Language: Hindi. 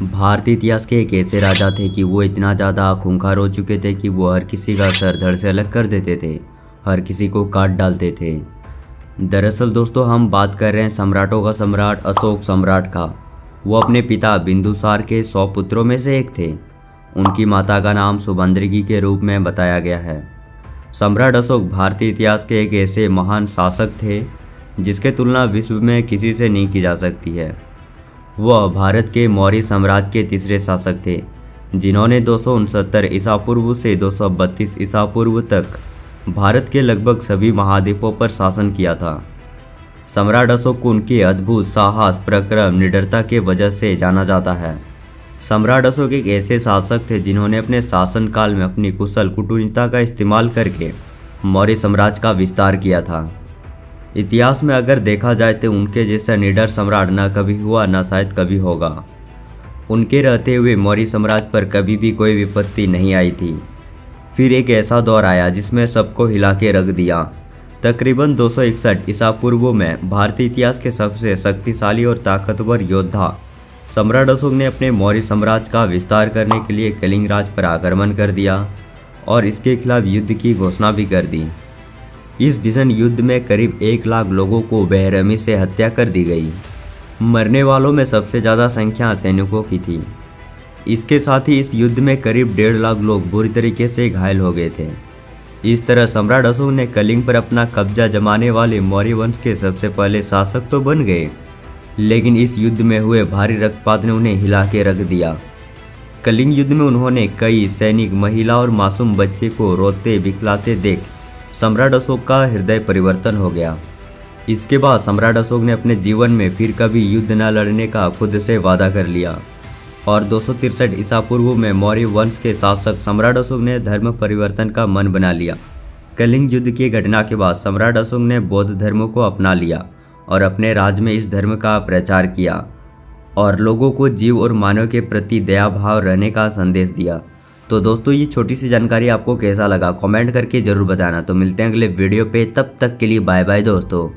भारतीय इतिहास के एक ऐसे राजा थे कि वो इतना ज़्यादा खूंखार हो चुके थे कि वो हर किसी का सर धड़ से अलग कर देते थे, हर किसी को काट डालते थे। दरअसल दोस्तों हम बात कर रहे हैं सम्राटों का सम्राट अशोक सम्राट का। वो अपने पिता बिंदुसार के 100 पुत्रों में से एक थे। उनकी माता का नाम सुबंद्रगी के रूप में बताया गया है। सम्राट अशोक भारतीय इतिहास के एक ऐसे महान शासक थे जिसके तुलना विश्व में किसी से नहीं की जा सकती है। वह भारत के मौर्य साम्राज्य के तीसरे शासक थे जिन्होंने 269 ईसा पूर्व से 232 ईसा पूर्व तक भारत के लगभग सभी महाद्वीपों पर शासन किया था। सम्राट अशोक को उनके अद्भुत साहस, पराक्रम, निडरता के वजह से जाना जाता है। सम्राट अशोक एक ऐसे शासक थे जिन्होंने अपने शासनकाल में अपनी कुशल कूटनीति का इस्तेमाल करके मौर्य साम्राज्य का विस्तार किया था। इतिहास में अगर देखा जाए तो उनके जैसा निडर सम्राट न कभी हुआ न शायद कभी होगा। उनके रहते हुए मौर्य साम्राज्य पर कभी भी कोई विपत्ति नहीं आई थी। फिर एक ऐसा दौर आया जिसमें सबको हिला के रख दिया। तकरीबन 261 ईसा पूर्व में भारतीय इतिहास के सबसे शक्तिशाली और ताकतवर योद्धा सम्राट अशोक ने अपने मौर्य साम्राज्य का विस्तार करने के लिए कलिंग राज पर आक्रमण कर दिया और इसके खिलाफ युद्ध की घोषणा भी कर दी। इस भीषण युद्ध में करीब 1 लाख लोगों को बेरहमी से हत्या कर दी गई। मरने वालों में सबसे ज़्यादा संख्या सैनिकों की थी। इसके साथ ही इस युद्ध में करीब 1.5 लाख लोग बुरी तरीके से घायल हो गए थे। इस तरह सम्राट अशोक ने कलिंग पर अपना कब्जा जमाने वाले मौर्य वंश के सबसे पहले शासक तो बन गए, लेकिन इस युद्ध में हुए भारी रक्तपात ने उन्हें हिला के रख दिया। कलिंग युद्ध में उन्होंने कई सैनिक, महिला और मासूम बच्चे को रोते बिखलाते देख सम्राट अशोक का हृदय परिवर्तन हो गया। इसके बाद सम्राट अशोक ने अपने जीवन में फिर कभी युद्ध न लड़ने का खुद से वादा कर लिया और 263 ईसा पूर्व में मौर्य वंश के शासक सम्राट अशोक ने धर्म परिवर्तन का मन बना लिया। कलिंग युद्ध की घटना के बाद सम्राट अशोक ने बौद्ध धर्म को अपना लिया और अपने राज्य में इस धर्म का प्रचार किया और लोगों को जीव और मानव के प्रति दया भाव रहने का संदेश दिया। तो दोस्तों ये छोटी सी जानकारी आपको कैसा लगा कमेंट करके ज़रूर बताना। तो मिलते हैं अगले वीडियो पे, तब तक के लिए बाय बाय दोस्तों।